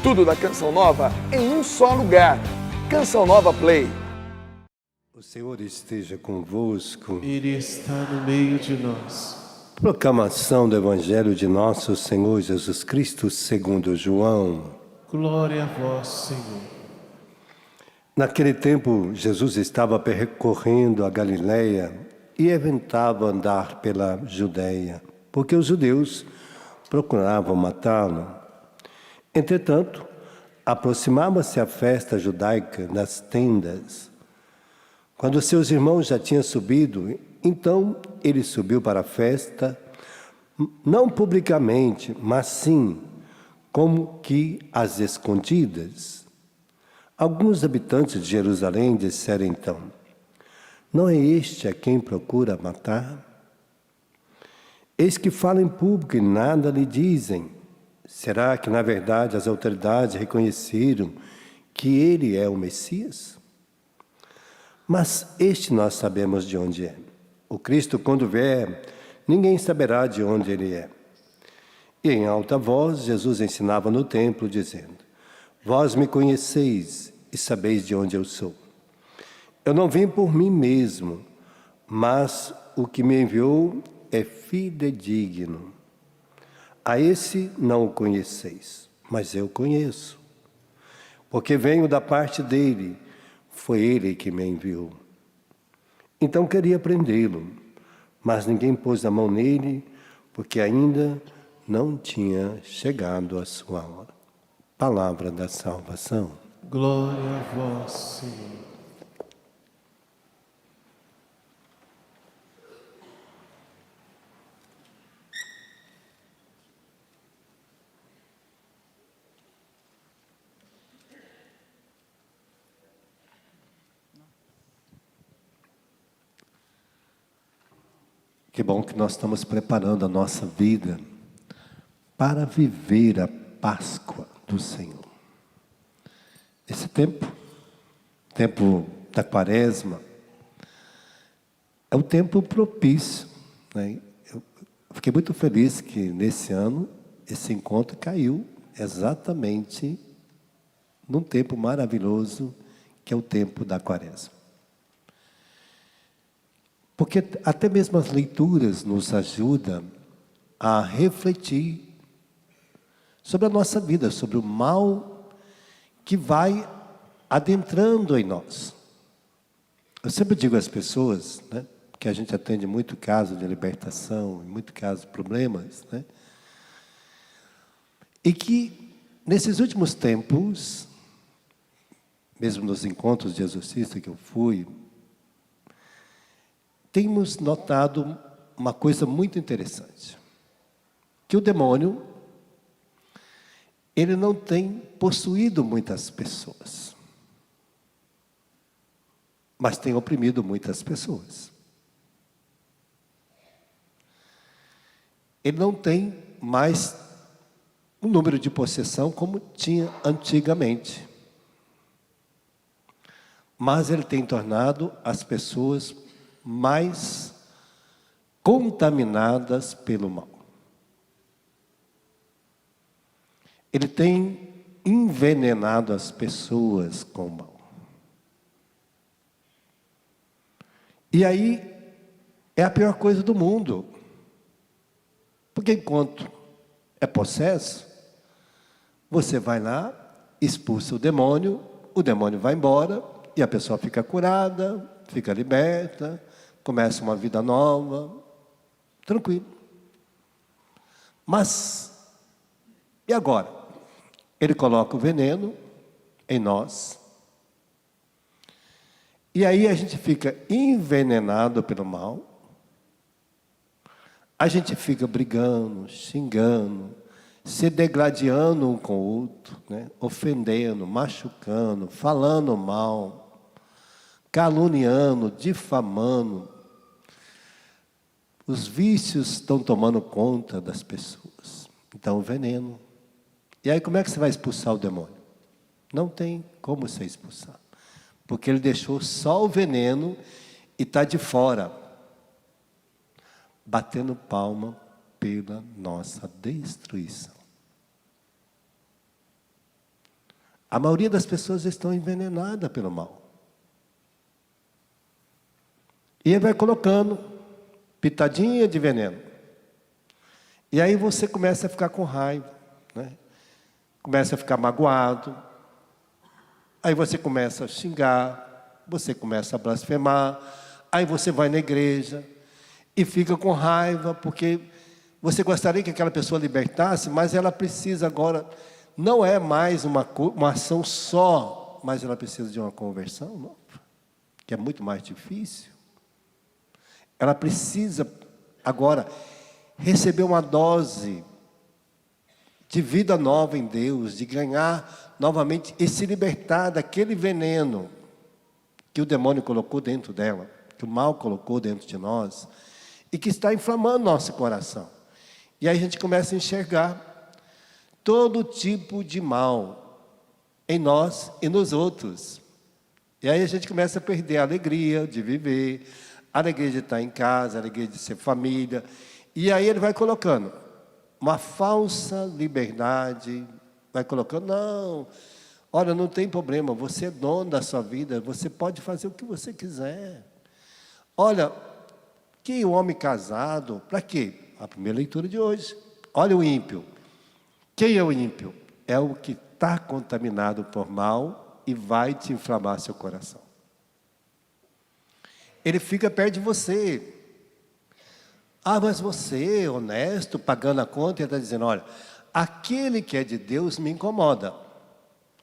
Tudo da Canção Nova em um só lugar. Canção Nova Play. O Senhor esteja convosco. Ele está no meio de nós. Proclamação do Evangelho de nosso Senhor Jesus Cristo segundo João. Glória a vós, Senhor. Naquele tempo, Jesus estava percorrendo a Galileia e evitava andar pela Judéia, porque os judeus procuravam matá-lo. Entretanto, aproximava-se a festa judaica nas tendas. Quando seus irmãos já tinham subido, então ele subiu para a festa, não publicamente, mas sim como que às escondidas. Alguns habitantes de Jerusalém disseram então: não é este a quem procura matar? Eis que fala em público e nada lhe dizem. Será que, na verdade, as autoridades reconheceram que ele é o Messias? Mas este nós sabemos de onde é. O Cristo, quando vier, ninguém saberá de onde ele é. E em alta voz, Jesus ensinava no templo, dizendo: vós me conheceis e sabeis de onde eu sou. Eu não vim por mim mesmo, mas o que me enviou é fidedigno. A esse não o conheceis, mas eu conheço, porque venho da parte dele, foi ele que me enviou. Então queria prendê-lo, mas ninguém pôs a mão nele, porque ainda não tinha chegado a sua hora. Palavra da salvação. Glória a vós, Senhor. Que bom que nós estamos preparando a nossa vida para viver a Páscoa do Senhor. Esse tempo da Quaresma, é um tempo propício, né? Eu fiquei muito feliz que nesse ano esse encontro caiu exatamente num tempo maravilhoso que é o tempo da Quaresma. Porque até mesmo as leituras nos ajudam a refletir sobre a nossa vida, sobre o mal que vai adentrando em nós. Eu sempre digo às pessoas, né, que a gente atende muito caso de libertação, muito caso de problemas, né, e que nesses últimos tempos, mesmo nos encontros de exorcista que eu fui, temos notado uma coisa muito interessante, que o demônio, ele não tem possuído muitas pessoas, mas tem oprimido muitas pessoas. Ele não tem mais um número de possessão como tinha antigamente, mas ele tem tornado as pessoas mais contaminadas pelo mal. Ele tem envenenado as pessoas com o mal. E aí é a pior coisa do mundo. Porque enquanto é possesso, você vai lá, expulsa o demônio vai embora e a pessoa fica curada, fica liberta, começa uma vida nova, tranquilo. Mas, e agora? Ele coloca o veneno em nós. E aí a gente fica envenenado pelo mal. A gente fica brigando, xingando, se degladiando um com o outro, né? Ofendendo, machucando, falando mal, caluniando, difamando. Os vícios estão tomando conta das pessoas. Então, o veneno. E aí, como é que você vai expulsar o demônio? Não tem como você expulsar. Porque ele deixou só o veneno e está de fora, batendo palma pela nossa destruição. A maioria das pessoas estão envenenadas pelo mal. E ele vai colocando pitadinha de veneno. E aí você começa a ficar com raiva, né? Começa a ficar magoado. Aí você começa a xingar, você começa a blasfemar. Aí você vai na igreja e fica com raiva, porque você gostaria que aquela pessoa libertasse, mas ela precisa agora, não é mais uma ação só, mas ela precisa de uma conversão nova, que é muito mais difícil. Ela precisa agora receber uma dose de vida nova em Deus, de ganhar novamente e se libertar daquele veneno que o demônio colocou dentro dela, que o mal colocou dentro de nós, e que está inflamando nosso coração. E aí a gente começa a enxergar todo tipo de mal em nós e nos outros. E aí a gente começa a perder a alegria de viver, a alegria de estar em casa, a alegria de ser família. E aí ele vai colocando uma falsa liberdade, vai colocando, não, olha, não tem problema, você é dono da sua vida, você pode fazer o que você quiser. Olha, que o homem casado, para quê? A primeira leitura de hoje. Olha o ímpio. Quem é o ímpio? É o que está contaminado por mal e vai te inflamar seu coração. Ele fica perto de você. Ah, mas você, honesto, pagando a conta, ele está dizendo, olha, aquele que é de Deus me incomoda.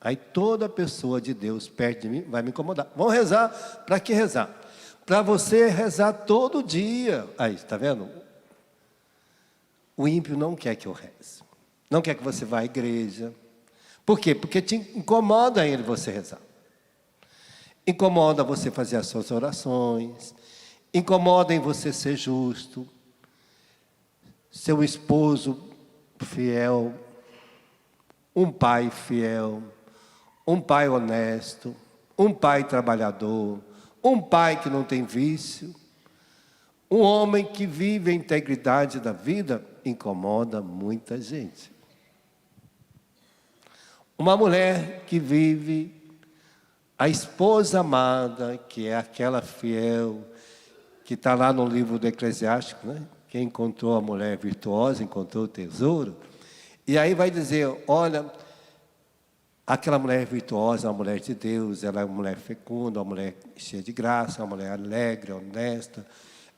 Aí toda pessoa de Deus perto de mim vai me incomodar. Vamos rezar? Para que rezar? Para você rezar todo dia. Aí, está vendo? O ímpio não quer que eu reze. Não quer que você vá à igreja. Por quê? Porque te incomoda ele você rezar. Incomoda você fazer as suas orações. Incomoda em você ser justo. Ser um esposo fiel. Um pai fiel. Um pai honesto. Um pai trabalhador. Um pai que não tem vício. Um homem que vive a integridade da vida incomoda muita gente. Uma mulher que vive a esposa amada, que é aquela fiel, que está lá no livro do Eclesiástico, né? Quem encontrou a mulher virtuosa, encontrou o tesouro. E aí vai dizer, olha, aquela mulher virtuosa é uma mulher de Deus, ela é uma mulher fecunda, uma mulher cheia de graça, uma mulher alegre, honesta,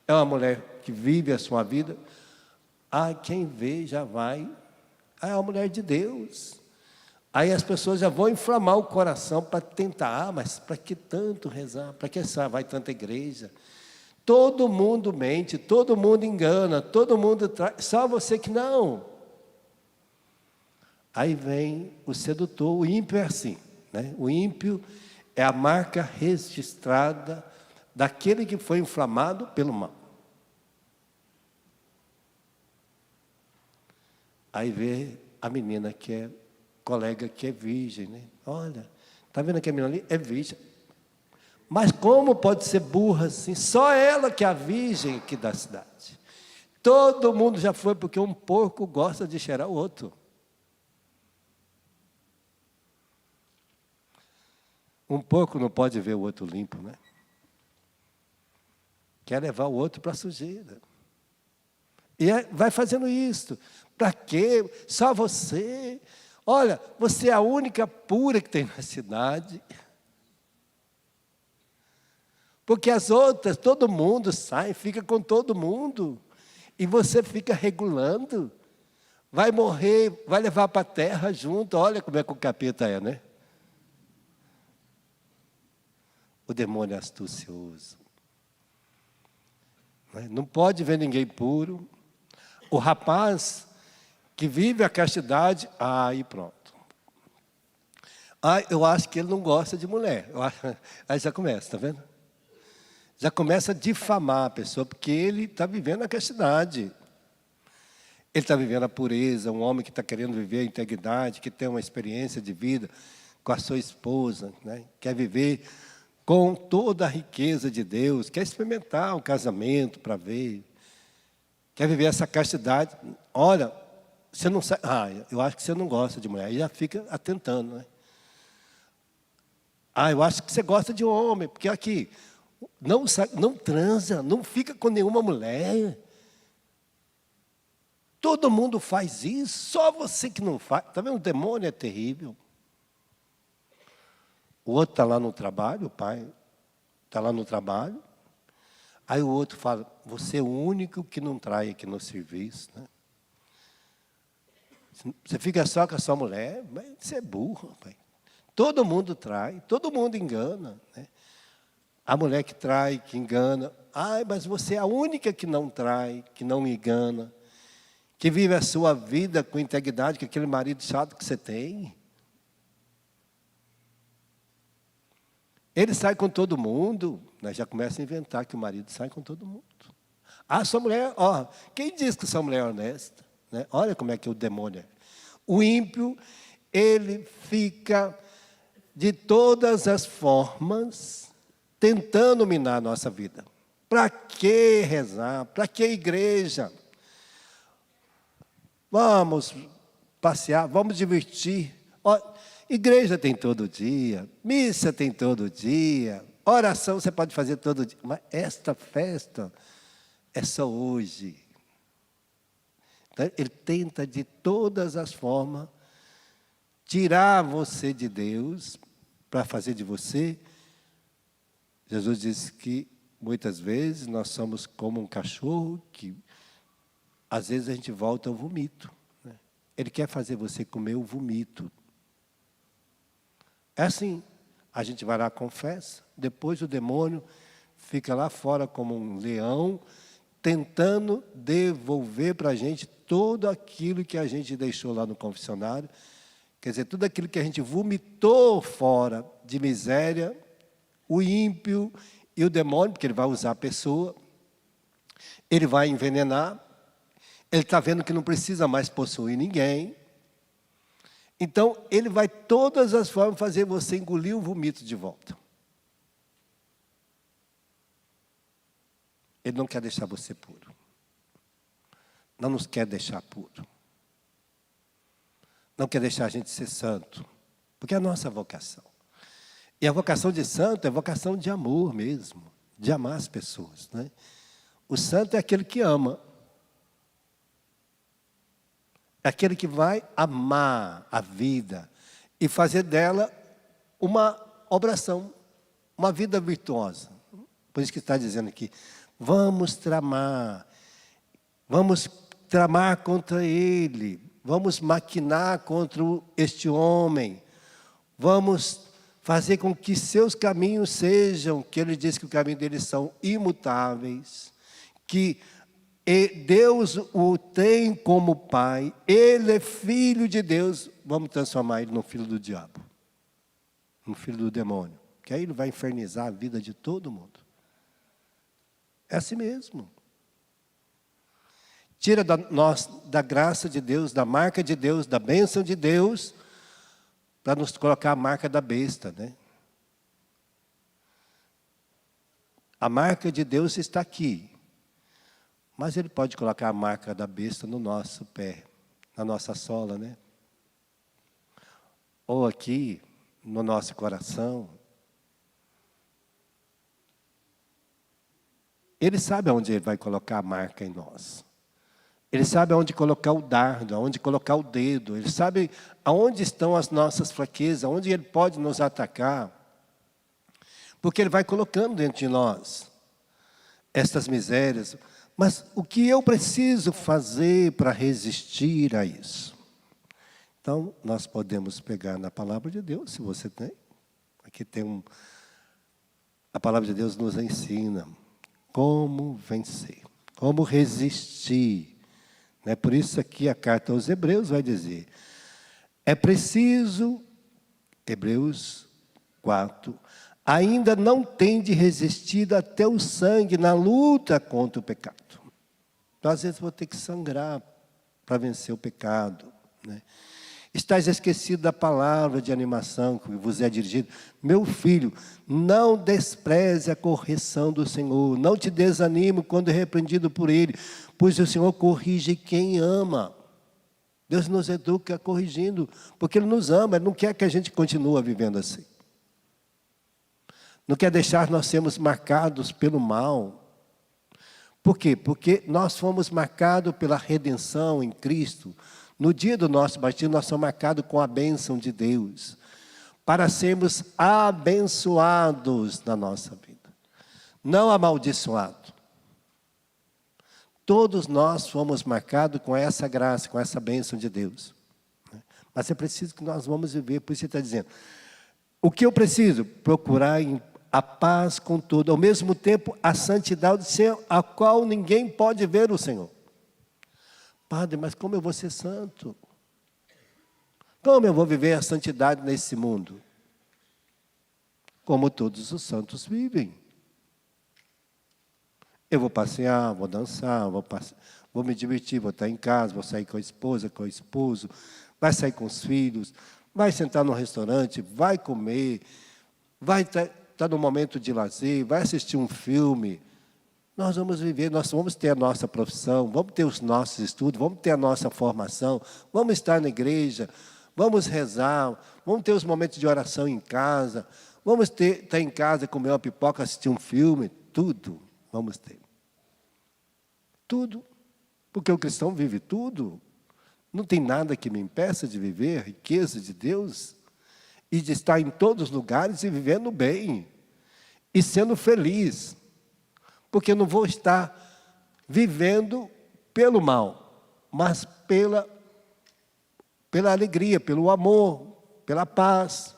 é uma mulher que vive a sua vida. Ah, quem vê já vai, é uma mulher de Deus. Aí as pessoas já vão inflamar o coração para tentar, mas para que tanto rezar? Para que vai tanta igreja? Todo mundo mente, todo mundo engana, todo mundo traz, só você que não. Aí vem o sedutor, o ímpio é assim, né? O ímpio é a marca registrada daquele que foi inflamado pelo mal. Aí vê a menina que é colega, que é virgem, né? Olha, está vendo que a menina ali é virgem. Mas como pode ser burra assim? Só ela que é a virgem aqui da cidade. Todo mundo já foi, porque um porco gosta de cheirar o outro. Um porco não pode ver o outro limpo, né? Quer levar o outro para a sujeira. E vai fazendo isso. Para quê? Só você. Olha, você é a única pura que tem na cidade. Porque as outras, todo mundo sai, fica com todo mundo. E você fica regulando. Vai morrer, vai levar para a terra junto. Olha como é que o capeta é, né? O demônio é astucioso. Não pode ver ninguém puro. O rapaz que vive a castidade, aí pronto. Eu acho que ele não gosta de mulher. Aí já começa, está vendo? Já começa a difamar a pessoa, porque ele está vivendo a castidade. Ele está vivendo a pureza, um homem que está querendo viver a integridade, que tem uma experiência de vida com a sua esposa, né? Quer viver com toda a riqueza de Deus, quer experimentar um casamento para ver, quer viver essa castidade. Olha, você não sabe, eu acho que você não gosta de mulher, e já fica atentando, né? Ah, eu acho que você gosta de homem, porque aqui, não transa, não fica com nenhuma mulher. Todo mundo faz isso, só você que não faz. Está vendo? O demônio é terrível. O outro está lá no trabalho, o pai está lá no trabalho. Aí o outro fala, você é o único que não trai aqui no serviço, né? Você fica só com a sua mulher, mas você é burro, pai. Todo mundo trai, todo mundo engana, né? A mulher que trai, que engana. Ai, mas você é a única que não trai, que não engana, que vive a sua vida com integridade, com aquele marido chato que você tem. Ele sai com todo mundo, nós já começa a inventar que o marido sai com todo mundo. Ah, sua mulher, ó, quem diz que sua mulher é honesta? Né? Olha como é que o demônio é. O ímpio, ele fica de todas as formas tentando minar a nossa vida. Para que rezar? Para que igreja? Vamos passear, vamos divertir. Ó, igreja tem todo dia, missa tem todo dia, oração você pode fazer todo dia. Mas esta festa é só hoje. Então, ele tenta de todas as formas tirar você de Deus para fazer de você. Jesus disse que muitas vezes nós somos como um cachorro que às vezes a gente volta ao vomito, né? Ele quer fazer você comer o vomito. É assim, a gente vai lá, confessa, depois o demônio fica lá fora como um leão, tentando devolver para a gente tudo aquilo que a gente deixou lá no confessionário. Quer dizer, tudo aquilo que a gente vomitou fora de miséria, o ímpio e o demônio, porque ele vai usar a pessoa, ele vai envenenar, ele está vendo que não precisa mais possuir ninguém. Então, ele vai todas as formas fazer você engolir o vomito de volta. Ele não quer deixar você puro. Não nos quer deixar puro. Não quer deixar a gente ser santo. Porque é a nossa vocação. E a vocação de santo é vocação de amor mesmo. De amar as pessoas, né? O santo é aquele que ama. É aquele que vai amar a vida e fazer dela uma oração, uma vida virtuosa. Por isso que está dizendo aqui, vamos tramar contra ele, vamos maquinar contra este homem, vamos fazer com que seus caminhos sejam, que ele diz que o caminho deles são imutáveis, que Deus o tem como pai, ele é filho de Deus, vamos transformar ele no filho do diabo, no filho do demônio, que aí ele vai infernizar a vida de todo mundo. É assim mesmo. Tira da graça de Deus, da marca de Deus, da bênção de Deus, para nos colocar a marca da besta, né? A marca de Deus está aqui. Mas ele pode colocar a marca da besta no nosso pé, na nossa sola, né? Ou aqui, no nosso coração. Ele sabe onde ele vai colocar a marca em nós. Ele sabe aonde colocar o dardo, aonde colocar o dedo. Ele sabe aonde estão as nossas fraquezas, aonde ele pode nos atacar. Porque ele vai colocando dentro de nós estas misérias. Mas o que eu preciso fazer para resistir a isso? Então, nós podemos pegar na palavra de Deus, se você tem. Aqui tem a palavra de Deus nos ensina como vencer, como resistir. Né? Por isso aqui a carta aos Hebreus vai dizer, é preciso, Hebreus 4, ainda não tende resistido até o sangue na luta contra o pecado. Então, às vezes, vou ter que sangrar para vencer o pecado, né? Estás esquecido da palavra de animação que vos é dirigida. Meu filho, não despreze a correção do Senhor. Não te desanime quando é repreendido por Ele, pois o Senhor corrige quem ama. Deus nos educa corrigindo, porque Ele nos ama, Ele não quer que a gente continue vivendo assim. Não quer deixar nós sermos marcados pelo mal. Por quê? Porque nós fomos marcados pela redenção em Cristo. No dia do nosso batismo, nós somos marcados com a bênção de Deus, para sermos abençoados na nossa vida, não amaldiçoados. Todos nós fomos marcados com essa graça, com essa bênção de Deus. Mas é preciso que nós vamos viver, por isso ele está dizendo, o que eu preciso? Procurar a paz com tudo, ao mesmo tempo a santidade do Senhor, a qual ninguém pode ver o Senhor. Padre, mas como eu vou ser santo? Como eu vou viver a santidade nesse mundo? Como todos os santos vivem. Eu vou passear, vou dançar, vou me divertir, vou estar em casa, vou sair com a esposa, com o esposo, vai sair com os filhos, vai sentar no restaurante, vai comer, vai estar no momento de lazer, vai assistir um filme. Nós vamos viver, nós vamos ter a nossa profissão, vamos ter os nossos estudos, vamos ter a nossa formação, vamos estar na igreja, vamos rezar, vamos ter os momentos de oração em casa, vamos estar em casa, comer uma pipoca, assistir um filme, tudo vamos ter. Tudo. Porque o cristão vive tudo. Não tem nada que me impeça de viver a riqueza de Deus e de estar em todos os lugares e vivendo bem e sendo feliz. Porque eu não vou estar vivendo pelo mal, mas pela alegria, pelo amor, pela paz,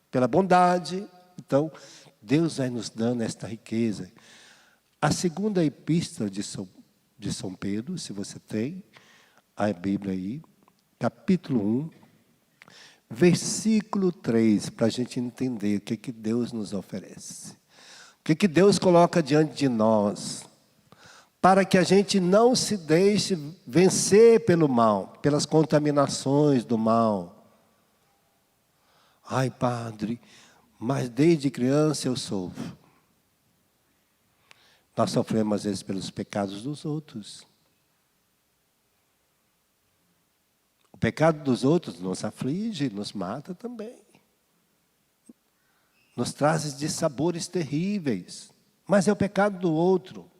pela bondade. Então, Deus vai nos dando esta riqueza. A segunda epístola de São Pedro, se você tem a Bíblia aí, capítulo 1, versículo 3, para a gente entender o que Deus nos oferece. O que Deus coloca diante de nós, para que a gente não se deixe vencer pelo mal, pelas contaminações do mal. Ai, padre, mas desde criança eu sofro. Nós sofremos às vezes pelos pecados dos outros. O pecado dos outros nos aflige, nos mata também. Nos traz dissabores terríveis. Mas é o pecado do outro.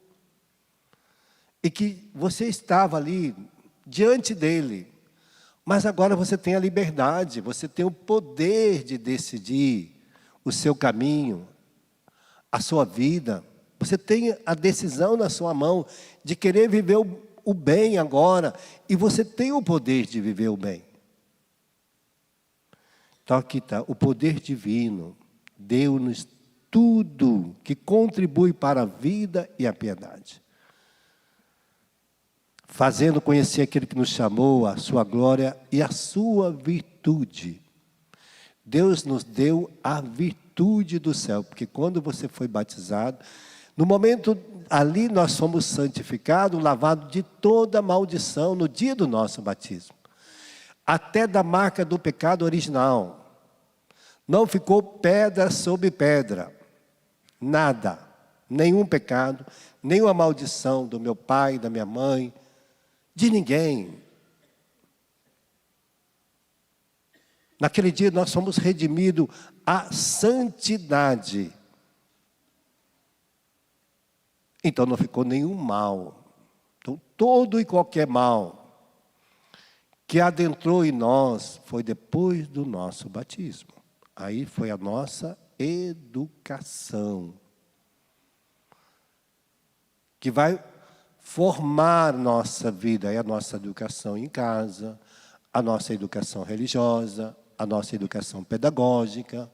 E que você estava ali, diante dele. Mas agora você tem a liberdade, você tem o poder de decidir o seu caminho, a sua vida. Você tem a decisão na sua mão de querer viver o bem agora. E você tem o poder de viver o bem. Então aqui está, o poder divino deu-nos tudo que contribui para a vida e a piedade. Fazendo conhecer aquele que nos chamou, a sua glória e a sua virtude. Deus nos deu a virtude do céu, porque quando você foi batizado, no momento ali nós fomos santificados, lavados de toda maldição no dia do nosso batismo. Até da marca do pecado original. Não ficou pedra sobre pedra. Nada. Nenhum pecado, nenhuma maldição do meu pai, da minha mãe, de ninguém. Naquele dia nós fomos redimidos à santidade. Então não ficou nenhum mal. Então todo e qualquer mal que adentrou em nós foi depois do nosso batismo. Aí foi a nossa educação, que vai formar nossa vida, é a nossa educação em casa, a nossa educação religiosa, a nossa educação pedagógica.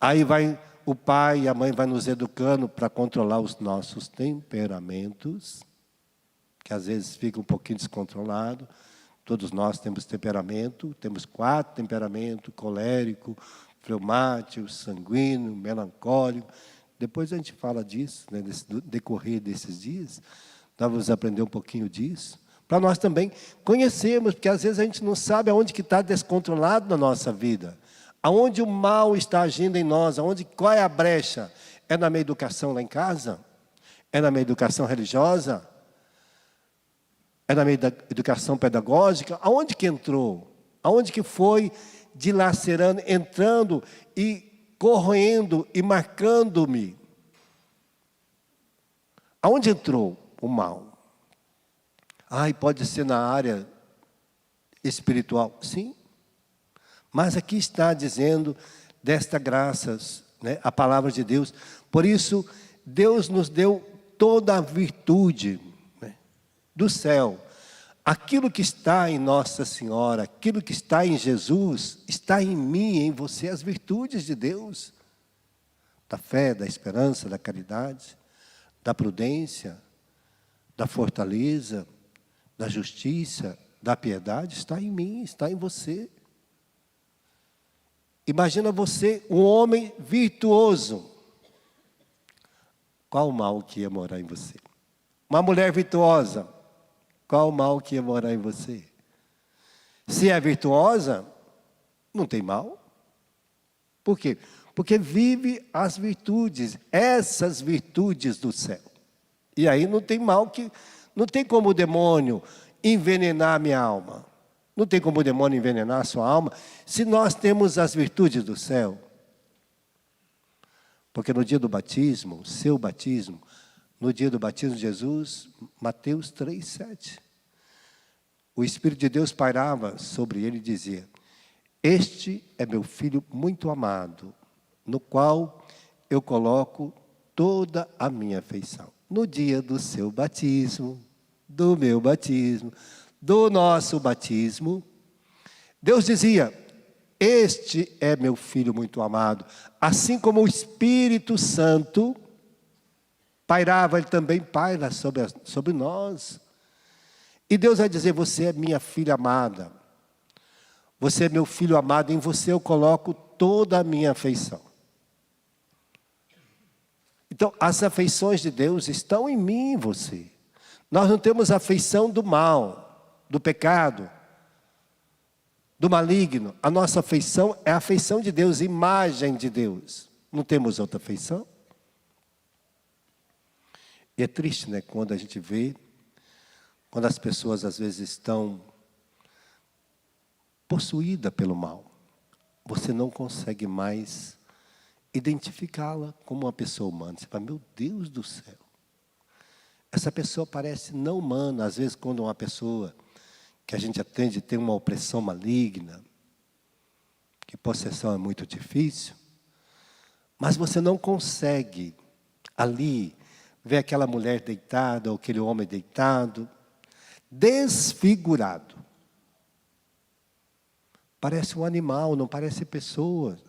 Aí vai o pai e a mãe vai nos educando para controlar os nossos temperamentos, que às vezes fica um pouquinho descontrolado. Todos nós temos temperamento, temos 4 temperamentos: colérico, fleumático, sanguíneo, melancólico. Depois a gente fala disso, né, no decorrer desses dias. Nós vamos aprender um pouquinho disso, para nós também conhecermos, porque às vezes a gente não sabe aonde que está descontrolado na nossa vida. Aonde o mal está agindo em nós, qual é a brecha? É na minha educação lá em casa? É na minha educação religiosa? É na minha educação pedagógica? Aonde que entrou? Aonde que foi dilacerando, entrando e corroendo e marcando-me. Aonde entrou o mal? Pode ser na área espiritual. Sim. Mas aqui está dizendo desta graças, né, a palavra de Deus. Por isso, Deus nos deu toda a virtude, né, do céu. Aquilo que está em Nossa Senhora, aquilo que está em Jesus, está em mim, em você, as virtudes de Deus. Da fé, da esperança, da caridade, da prudência, da fortaleza, da justiça, da piedade, está em mim, está em você. Imagina você, um homem virtuoso. Qual o mal que ia morar em você? Uma mulher virtuosa. Qual o mal que ia morar em você? Se é virtuosa, não tem mal. Por quê? Porque vive as virtudes, essas virtudes do céu. E aí não tem mal que... Não tem como o demônio envenenar a minha alma. Não tem como o demônio envenenar a sua alma se nós temos as virtudes do céu. Porque no dia do batismo, seu batismo, no dia do batismo de Jesus, Mateus 3:7, o Espírito de Deus pairava sobre ele e dizia: este é meu filho muito amado, no qual eu coloco toda a minha afeição. No dia do seu batismo, do meu batismo, do nosso batismo, Deus dizia: este é meu filho muito amado. Assim como o Espírito Santo pairava, ele também paira sobre nós. E Deus vai dizer: você é minha filha amada. Você é meu filho amado, em você eu coloco toda a minha afeição. Então, as afeições de Deus estão em mim e em você. Nós não temos afeição do mal, do pecado, do maligno. A nossa afeição é a afeição de Deus, imagem de Deus. Não temos outra afeição. E é triste, né, quando a gente vê, quando as pessoas às vezes estão possuídas pelo mal. Você não consegue mais identificá-la como uma pessoa humana. Você fala: meu Deus do céu. Essa pessoa parece não humana. Às vezes, quando uma pessoa que a gente atende tem uma opressão maligna, que possessão é muito difícil, mas você não consegue ali ver aquela mulher deitada, ou aquele homem deitado, desfigurado. Parece um animal, não parece pessoa.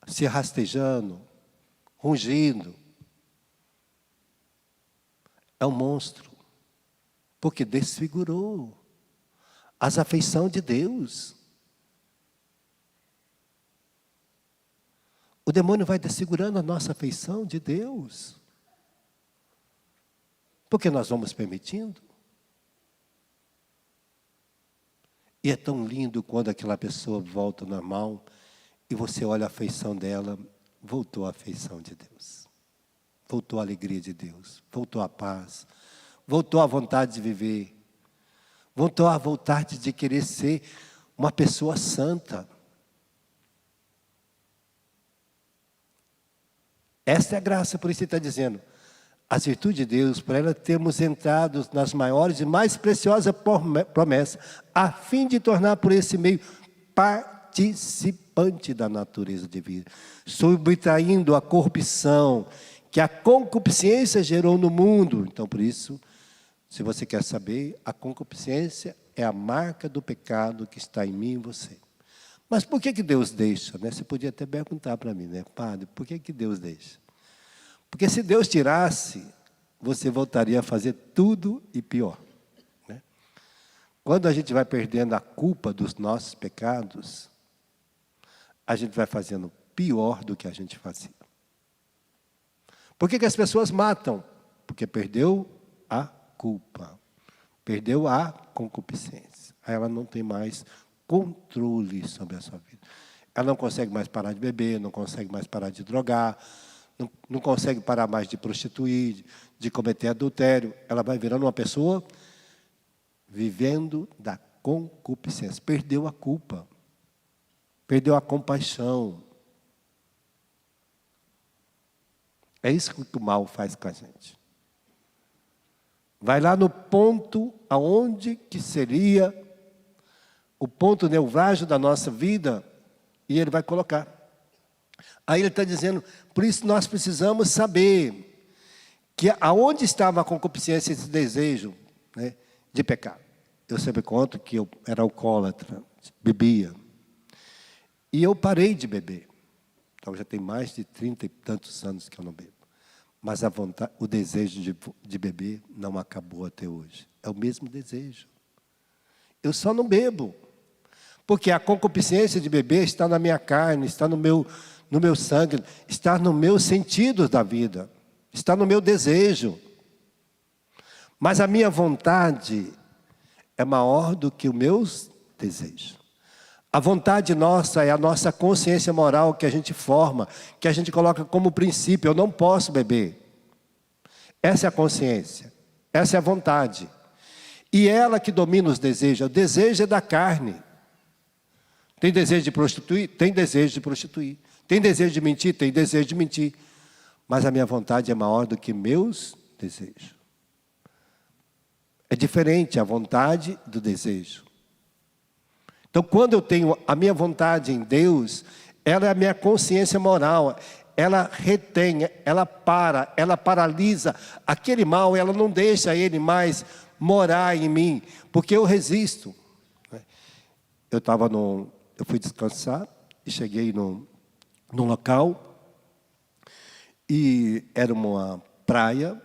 Se rastejando, rugindo. É um monstro. Porque desfigurou as afeições de Deus. O demônio vai desfigurando a nossa afeição de Deus. Porque nós vamos permitindo. E é tão lindo quando aquela pessoa volta ao normal e você olha a afeição dela, voltou a afeição de Deus. Voltou a alegria de Deus, voltou a paz, voltou a vontade de viver, voltou a vontade de querer ser uma pessoa santa. Esta é a graça, por isso ele está dizendo, as virtudes de Deus, para ela termos entrado nas maiores e mais preciosas promessas, a fim de tornar por esse meio participante da natureza divina, subtraindo a corrupção que a concupiscência gerou no mundo. Então, por isso, se você quer saber, a concupiscência é a marca do pecado que está em mim e em você. Mas por que Deus deixa? Né? Você podia até perguntar para mim, né? Padre, por que Deus deixa? Porque se Deus tirasse, você voltaria a fazer tudo e pior. Né? Quando a gente vai perdendo a culpa dos nossos pecados, a gente vai fazendo pior do que a gente fazia. Por que as pessoas matam? Porque perdeu a culpa, perdeu a concupiscência. Aí ela não tem mais controle sobre a sua vida. Ela não consegue mais parar de beber, não consegue mais parar de drogar, não consegue parar mais de prostituir, de cometer adultério. Ela vai virando uma pessoa vivendo da concupiscência. Perdeu a culpa. perdeu a compaixão. É isso que o mal faz com a gente. Vai lá no ponto aonde que seria o ponto nevrálgico da nossa vida e ele vai colocar. Aí ele está dizendo, por isso nós precisamos saber que aonde estava a concupiscência, esse desejo, né, de pecar. Eu sempre conto que eu era alcoólatra, bebia. E eu parei de beber. Então já tem mais de 30 e tantos anos que eu não bebo. Mas a vontade, o desejo de beber não acabou até hoje. É o mesmo desejo. Eu só não bebo. Porque a concupiscência de beber está na minha carne, está no meu sangue, está no meu sentido da vida, está no meu desejo. Mas a minha vontade é maior do que os meus desejos. A vontade nossa é a nossa consciência moral que a gente forma, que a gente coloca como princípio. Eu não posso beber. Essa é a consciência, essa é a vontade. E ela que domina os desejos. O desejo é da carne. Tem desejo de prostituir? Tem desejo de prostituir. Tem desejo de mentir? Tem desejo de mentir. Mas a minha vontade é maior do que meus desejos. É diferente a vontade do desejo. Então, quando eu tenho a minha vontade em Deus, ela é a minha consciência moral. Ela retém, ela paralisa. Aquele mal, ela não deixa ele mais morar em mim, porque eu resisto. Eu fui descansar e cheguei num local e era uma praia.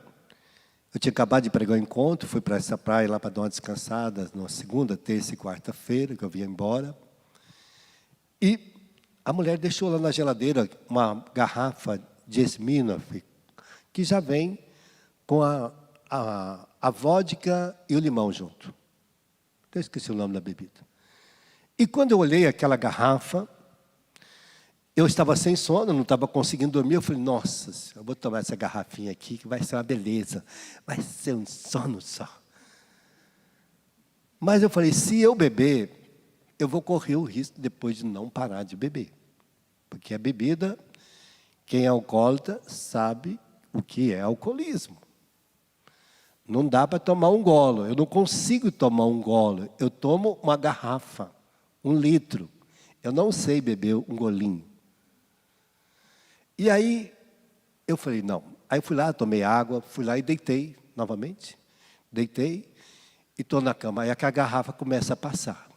Eu tinha acabado de pregar um encontro, fui para essa praia lá para dar uma descansada na segunda, terça e quarta-feira, que eu vinha embora. E a mulher deixou lá na geladeira uma garrafa de Smirnoff, que já vem com a vodka e o limão junto. Até esqueci o nome da bebida. E quando eu olhei aquela garrafa, eu estava sem sono, não estava conseguindo dormir. Eu falei, nossa, eu vou tomar essa garrafinha aqui, que vai ser uma beleza. Vai ser um sono só. Mas eu falei, se eu beber, eu vou correr o risco depois de não parar de beber. Porque a bebida, quem é alcoólatra sabe o que é alcoolismo. Não dá para tomar um golo. Eu não consigo tomar um golo. Eu tomo uma garrafa, 1 litro. Eu não sei beber um golinho. E aí, eu falei, não. Aí eu fui lá, tomei água, fui lá e deitei novamente. Deitei e estou na cama. Aí a garrafa começa a passar.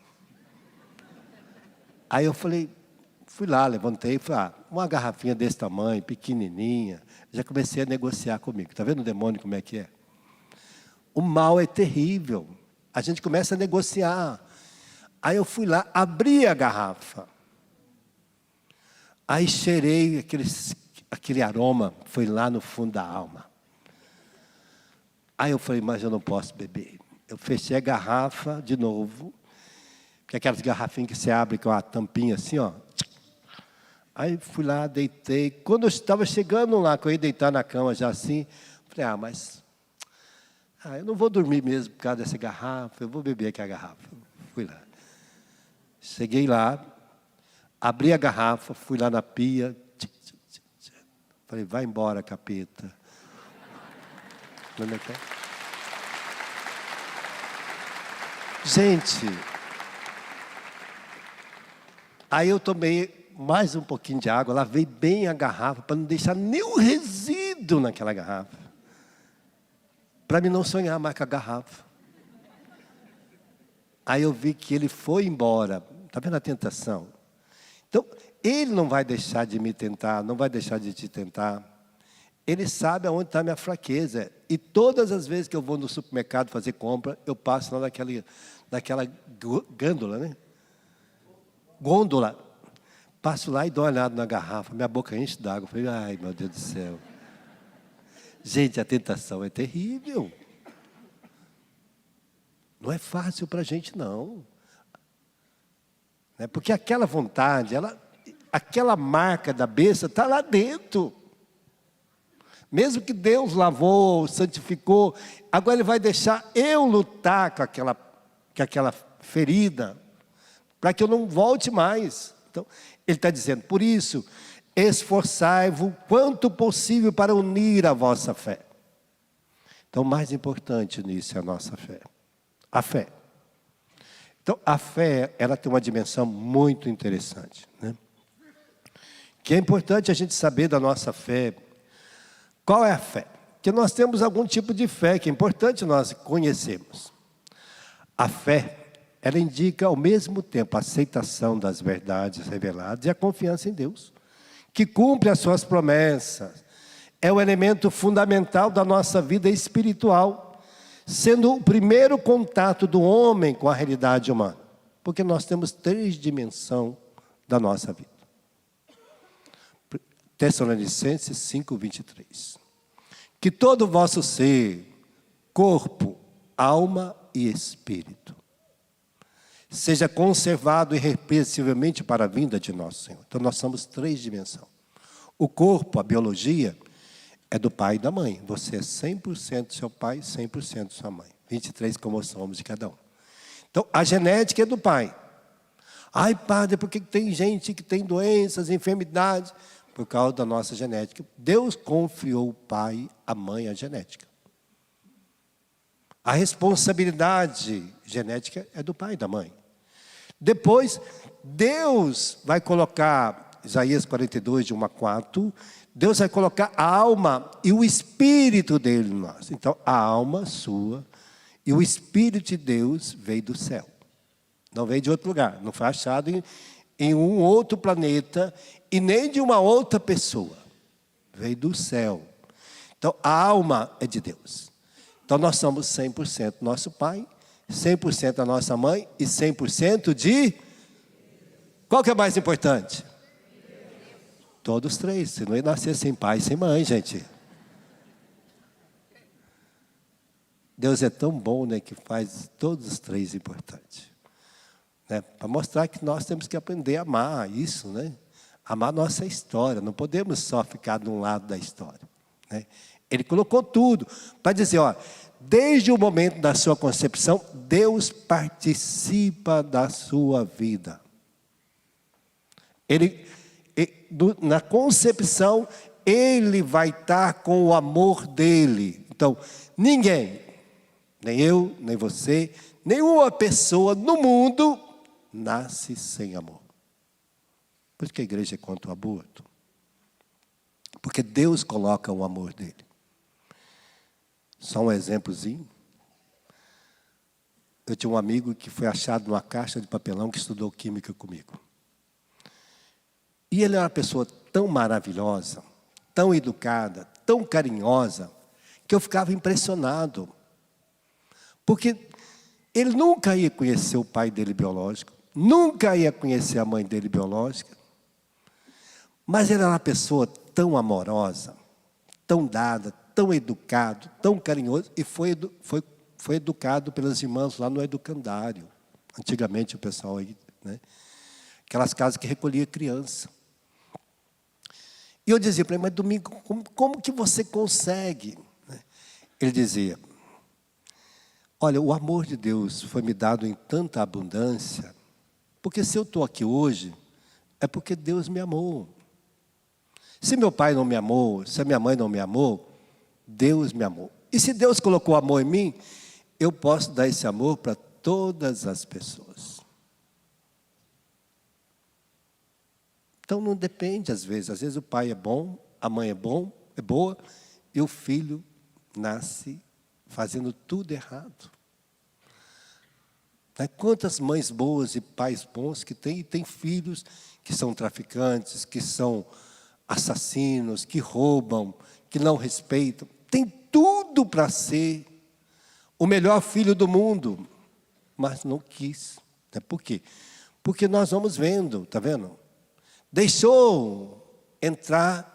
Aí eu falei, fui lá, levantei e falei, uma garrafinha desse tamanho, pequenininha. Já comecei a negociar comigo. Está vendo o demônio como é que é? O mal é terrível. A gente começa a negociar. Aí eu fui lá, abri a garrafa. Aí cheirei aquele aroma, foi lá no fundo da alma. Aí eu falei, mas eu não posso beber. Eu fechei a garrafa de novo, que é aquelas garrafinhas que você abre com a tampinha assim, ó. Aí fui lá, deitei. Quando eu estava chegando lá, que eu ia deitar na cama já assim, falei, eu não vou dormir mesmo por causa dessa garrafa, eu vou beber aqui a garrafa. Fui lá. Cheguei lá, abri a garrafa, fui lá na pia. Falei, vai embora, capeta. Gente, aí eu tomei mais um pouquinho de água, lavei bem a garrafa, para não deixar nenhum resíduo naquela garrafa. Para mim não sonhar mais com a garrafa. Aí eu vi que ele foi embora. Está vendo a tentação? Então, ele não vai deixar de me tentar, não vai deixar de te tentar. Ele sabe aonde está a minha fraqueza. E todas as vezes que eu vou no supermercado fazer compra, eu passo lá naquela gândola, né? Gôndola. Passo lá e dou uma olhada na garrafa, minha boca enche d'água. Falei, ai, meu Deus do céu. Gente, a tentação é terrível. Não é fácil para a gente, não. Porque aquela vontade, aquela marca da besta está lá dentro. Mesmo que Deus lavou, santificou, agora Ele vai deixar eu lutar com aquela ferida, para que eu não volte mais. Então, ele está dizendo, por isso, esforçai-vos quanto possível para unir a vossa fé. Então, o mais importante nisso é a nossa fé. A fé. Então, a fé, ela tem uma dimensão muito interessante, né? Que é importante a gente saber da nossa fé. Qual é a fé? Que nós temos algum tipo de fé que é importante nós conhecermos. A fé, ela indica ao mesmo tempo a aceitação das verdades reveladas e a confiança em Deus, que cumpre as suas promessas. É o elemento fundamental da nossa vida espiritual, sendo o primeiro contato do homem com a realidade humana. Porque nós temos 3 dimensões da nossa vida. Tessalonicenses 5:23. Que todo o vosso ser, corpo, alma e espírito, seja conservado irrepreensivelmente para a vinda de nosso Senhor. Então nós somos 3 dimensões. O corpo, a biologia, é do pai e da mãe. Você é 100% seu pai, 100% sua mãe. 23 cromossomos de cada um. Então a genética é do pai. Ai, padre, por que tem gente que tem doenças, enfermidades? Por causa da nossa genética. Deus confiou o pai, a mãe, a genética. A responsabilidade genética é do pai e da mãe. Depois, Deus vai colocar, Isaías 42, de 1 a 4, Deus vai colocar a alma e o espírito dele em nós. Então, a alma sua e o espírito de Deus veio do céu. Não veio de outro lugar, não foi achado em um outro planeta e nem de uma outra pessoa. Veio do céu. Então, a alma é de Deus. Então, nós somos 100% nosso pai, 100% a nossa mãe e 100% de... Qual que é mais importante? Todos 3. Senão ia nascer sem pai e sem mãe, gente. Deus é tão bom, né, que faz todos os 3 importantes. Né, para mostrar que nós temos que aprender a amar isso, né? Amar nossa história. Não podemos só ficar de um lado da história, né? Ele colocou tudo para dizer, ó, desde o momento da sua concepção, Deus participa da sua vida. Na concepção, Ele vai estar com o amor dEle. Então, ninguém, nem eu, nem você, nenhuma pessoa no mundo nasce sem amor. Por isso que a igreja é contra o aborto. Porque Deus coloca o amor dEle. Só um exemplozinho. Eu tinha um amigo que foi achado numa caixa de papelão que estudou química comigo. E ele era uma pessoa tão maravilhosa, tão educada, tão carinhosa, que eu ficava impressionado. Porque ele nunca ia conhecer o pai dele biológico, nunca ia conhecer a mãe dele biológica, mas ele era uma pessoa tão amorosa, tão dada, tão educado, tão carinhoso, e foi educado pelas irmãs lá no educandário. Antigamente o pessoal aí, né? Aquelas casas que recolhia criança. E eu dizia para ele, mas Domingo, como que você consegue? Ele dizia, olha, o amor de Deus foi me dado em tanta abundância, porque se eu estou aqui hoje, é porque Deus me amou. Se meu pai não me amou, se a minha mãe não me amou, Deus me amou. E se Deus colocou amor em mim, eu posso dar esse amor para todas as pessoas. Então não depende às vezes o pai é bom, a mãe é boa, e o filho nasce fazendo tudo errado. Quantas mães boas e pais bons que tem, e tem filhos que são traficantes, que são assassinos, que roubam, que não respeitam. Tem tudo para ser o melhor filho do mundo, mas não quis. Por quê? Porque nós vamos vendo, está vendo? Deixou entrar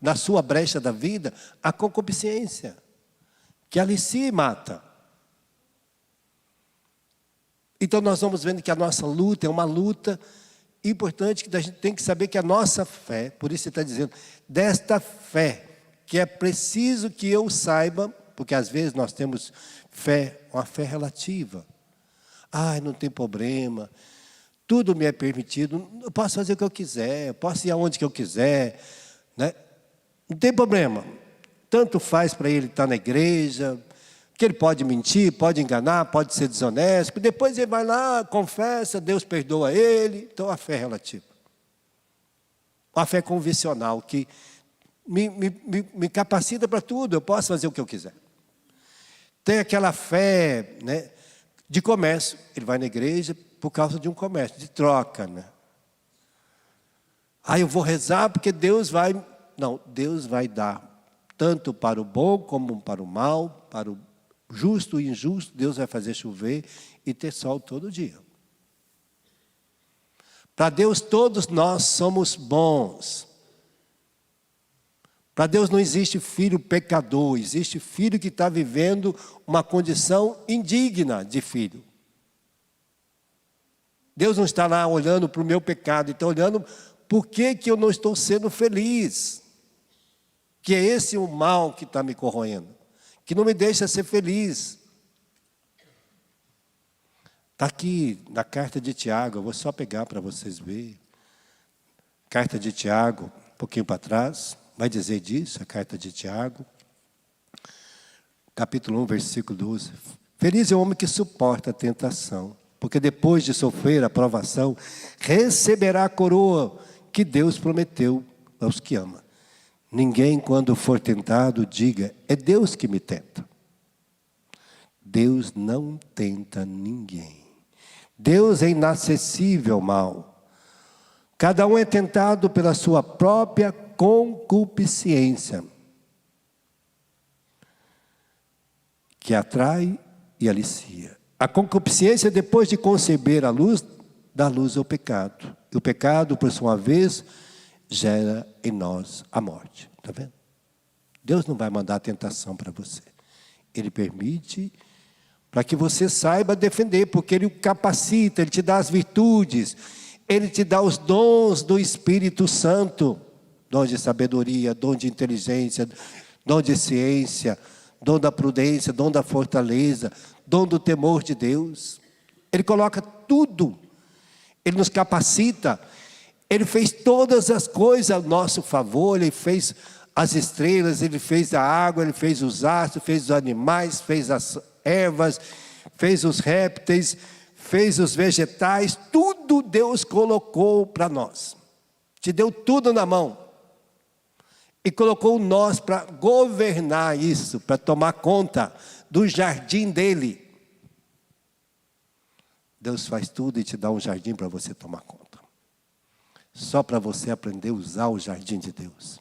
na sua brecha da vida, a concupiscência, que ali se mata. Então nós vamos vendo que a nossa luta é uma luta importante, que a gente tem que saber que a nossa fé, por isso ele está dizendo, desta fé, que é preciso que eu saiba, porque às vezes nós temos fé, uma fé relativa. Ai, não tem problema, tudo me é permitido, eu posso fazer o que eu quiser, eu posso ir aonde que eu quiser, né? Não tem problema. Tanto faz para ele estar na igreja, que ele pode mentir, pode enganar, pode ser desonesto, depois ele vai lá, confessa, Deus perdoa ele. Então a fé é relativa. A fé convencional, que me capacita para tudo, eu posso fazer o que eu quiser. Tem aquela fé, né, de comércio, ele vai na igreja por causa de um comércio, de troca, né? Eu vou rezar porque Deus vai... Não, Deus vai dar tanto para o bom como para o mal, para o justo e injusto, Deus vai fazer chover e ter sol todo dia. Para Deus todos nós somos bons. Para Deus não existe filho pecador, existe filho que está vivendo uma condição indigna de filho. Deus não está lá olhando para o meu pecado, está olhando por que eu não estou sendo feliz. Que é esse o mal que está me corroendo, que não me deixa ser feliz. Está aqui na carta de Tiago, eu vou só pegar para vocês verem. Carta de Tiago, um pouquinho para trás, vai dizer disso, a carta de Tiago. Capítulo 1, versículo 12. Feliz é o homem que suporta a tentação, porque depois de sofrer a provação, receberá a coroa que Deus prometeu aos que amam. Ninguém, quando for tentado, diga, é Deus que me tenta. Deus não tenta ninguém. Deus é inacessível ao mal. Cada um é tentado pela sua própria concupiscência, que atrai e alicia. A concupiscência, depois de conceber a luz, dá luz ao pecado. E o pecado, por sua vez, gera em nós a morte. Está vendo? Deus não vai mandar a tentação para você. Ele permite para que você saiba defender, porque Ele o capacita, Ele te dá as virtudes, Ele te dá os dons do Espírito Santo, dom de sabedoria, dom de inteligência, dom de ciência, dom da prudência, dom da fortaleza, dom do temor de Deus. Ele coloca tudo, Ele nos capacita. Ele fez todas as coisas a nosso favor, Ele fez as estrelas, Ele fez a água, Ele fez os astros, fez os animais, fez as ervas, fez os répteis, fez os vegetais, tudo Deus colocou para nós. Te deu tudo na mão. E colocou nós para governar isso, para tomar conta do jardim dEle. Deus faz tudo e te dá um jardim para você tomar conta. Só para você aprender a usar o jardim de Deus.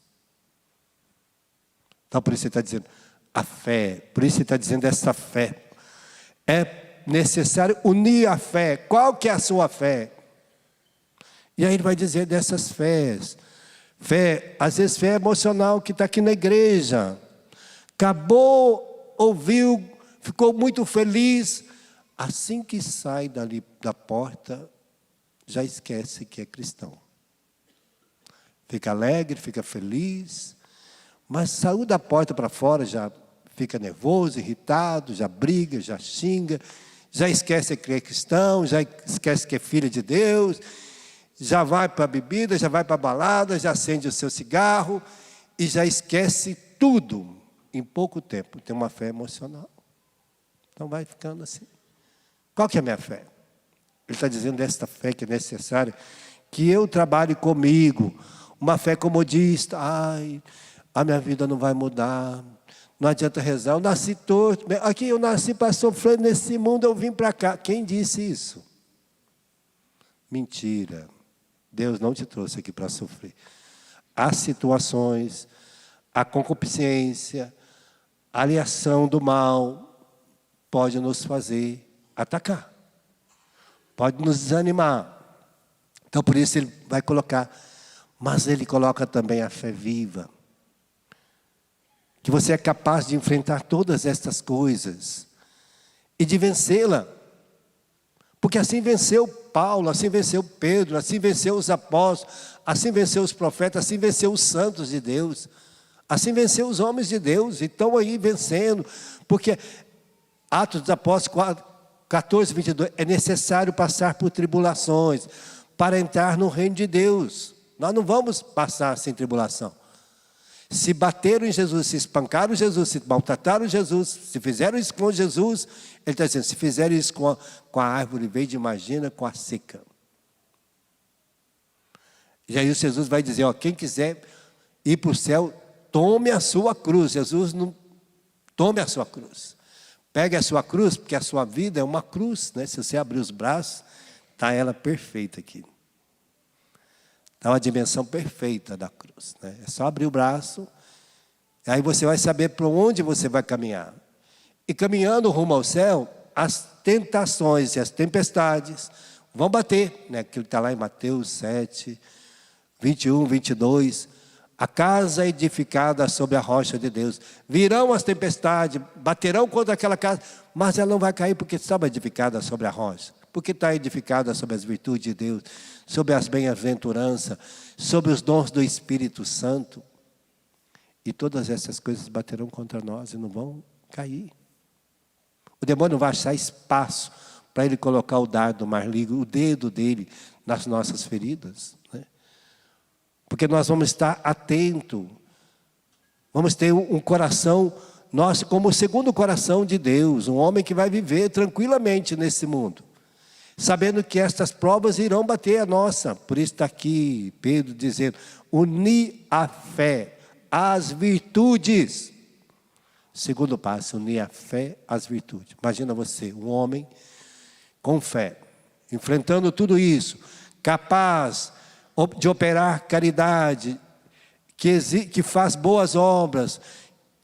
Então por isso ele está dizendo, a fé, por isso ele está dizendo essa fé. É necessário unir a fé. Qual que é a sua fé? E aí ele vai dizer dessas fés. Fé, às vezes fé emocional que está aqui na igreja. Acabou, ouviu, ficou muito feliz. Assim que sai dali da porta, já esquece que é cristão. Fica alegre, fica feliz, mas saiu da porta para fora, já fica nervoso, irritado, já briga, já xinga, já esquece que é cristão, já esquece que é filho de Deus, já vai para a bebida, já vai para a balada, já acende o seu cigarro e já esquece tudo em pouco tempo. Tem uma fé emocional. Então vai ficando assim. Qual que é a minha fé? Ele está dizendo desta fé que é necessária, que eu trabalhe comigo. Uma fé comodista, a minha vida não vai mudar, não adianta rezar, eu nasci torto, aqui eu nasci para sofrer nesse mundo, eu vim para cá. Quem disse isso? Mentira, Deus não te trouxe aqui para sofrer. Há situações, a concupiscência, a aliação do mal, pode nos fazer atacar, pode nos desanimar. Então por isso ele vai colocar, mas ele coloca também a fé viva. Que você é capaz de enfrentar todas estas coisas e de vencê-la. Porque assim venceu Paulo, assim venceu Pedro, assim venceu os apóstolos, assim venceu os profetas, assim venceu os santos de Deus, assim venceu os homens de Deus, e estão aí vencendo, porque Atos dos Apóstolos 14, 22, é necessário passar por tribulações para entrar no reino de Deus. Nós não vamos passar sem tribulação. Se bateram em Jesus, se espancaram Jesus, se maltrataram Jesus, se fizeram isso com Jesus, ele está dizendo, se fizeram isso com a árvore verde, imagina com a seca. E aí Jesus vai dizer, ó, quem quiser ir para o céu, tome a sua cruz. Jesus não tome a sua cruz. Pegue a sua cruz, porque a sua vida é uma cruz, né? Se você abrir os braços, está ela perfeita aqui. Está uma dimensão perfeita da cruz, né? É só abrir o braço, aí você vai saber para onde você vai caminhar. E caminhando rumo ao céu, as tentações e as tempestades vão bater, né? Aquilo está lá em Mateus 7, 21, 22. A casa edificada sobre a rocha de Deus. Virão as tempestades, baterão contra aquela casa, mas ela não vai cair porque estava edificada sobre a rocha. Porque está edificada sobre as virtudes de Deus, sobre as bem-aventuranças, sobre os dons do Espírito Santo. E todas essas coisas baterão contra nós e não vão cair. O demônio vai achar espaço para ele colocar o dardo maligno, o dedo dele nas nossas feridas, né? Porque nós vamos estar atentos, vamos ter um coração nosso como o segundo coração de Deus, um homem que vai viver tranquilamente nesse mundo, sabendo que estas provas irão bater a nossa. Por isso está aqui Pedro dizendo, unir a fé às virtudes. Segundo passo, unir a fé às virtudes. Imagina você, um homem com fé, enfrentando tudo isso, capaz de operar caridade, que faz boas obras,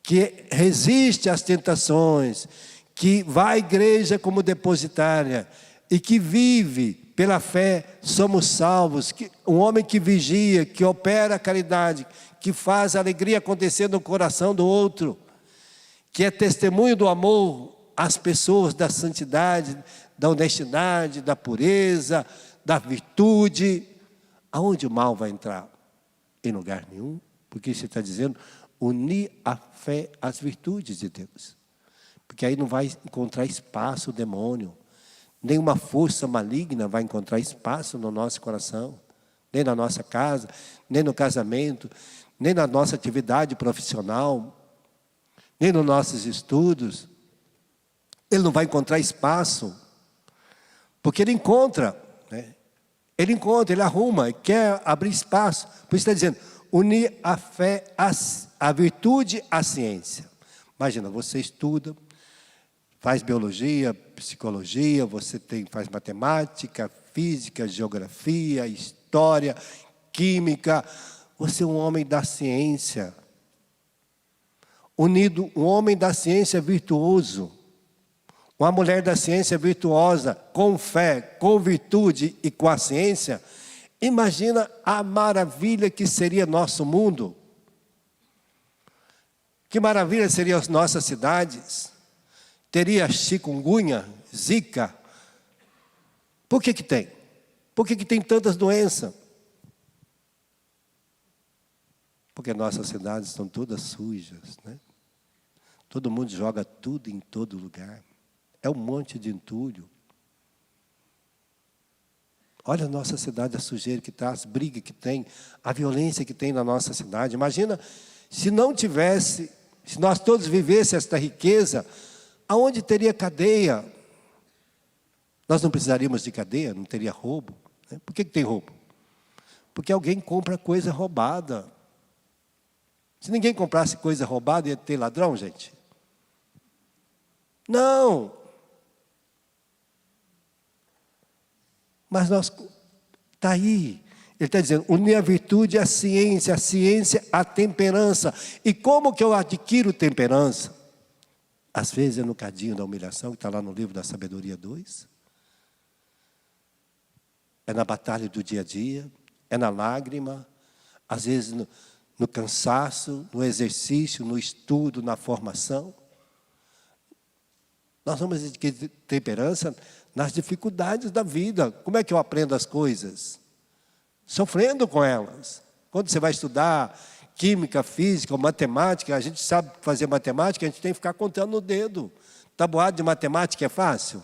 que resiste às tentações, que vai à igreja como depositária e que vive pela fé, somos salvos. Um homem que vigia, que opera a caridade, que faz a alegria acontecer no coração do outro, que é testemunho do amor às pessoas, da santidade, da honestidade, da pureza, da virtude. Aonde o mal vai entrar? Em lugar nenhum, porque você está dizendo unir a fé às virtudes de Deus. Porque aí não vai encontrar espaço o demônio, nenhuma força maligna vai encontrar espaço no nosso coração, nem na nossa casa, nem no casamento, nem na nossa atividade profissional, nem nos nossos estudos. Ele não vai encontrar espaço, porque ele encontra, né? Ele encontra, ele arruma, ele quer abrir espaço. Por isso está dizendo, unir a fé, a virtude à ciência. Imagina, você estuda, faz biologia, psicologia, você faz matemática, física, geografia, história, química. Você é um homem da ciência. Unido, um homem da ciência virtuoso. Uma mulher da ciência virtuosa, com fé, com virtude e com a ciência. Imagina a maravilha que seria nosso mundo. Que maravilha seriam as nossas cidades. Teria chikungunya, zika. Por que tem? Por que tem tantas doenças? Porque nossas cidades estão todas sujas, né? Todo mundo joga tudo em todo lugar. É um monte de entulho. Olha a nossa cidade, a sujeira que está, as brigas que tem, a violência que tem na nossa cidade. Imagina se não tivesse, se nós todos vivêssemos esta riqueza, aonde teria cadeia? Nós não precisaríamos de cadeia, não teria roubo, né? Por que tem roubo? Porque alguém compra coisa roubada. Se ninguém comprasse coisa roubada, ia ter ladrão, gente? Não. Mas está aí. Ele está dizendo, unir a virtude à ciência à temperança. E como que eu adquiro temperança? Às vezes é no cadinho da humilhação, que está lá no livro da Sabedoria 2. É na batalha do dia a dia, é na lágrima, às vezes no cansaço, no exercício, no estudo, na formação. Nós vamos adquirir temperança nas dificuldades da vida. Como é que eu aprendo as coisas? Sofrendo com elas. Quando você vai estudar química, física, matemática, a gente sabe fazer matemática, a gente tem que ficar contando no dedo. Tabuado de matemática é fácil?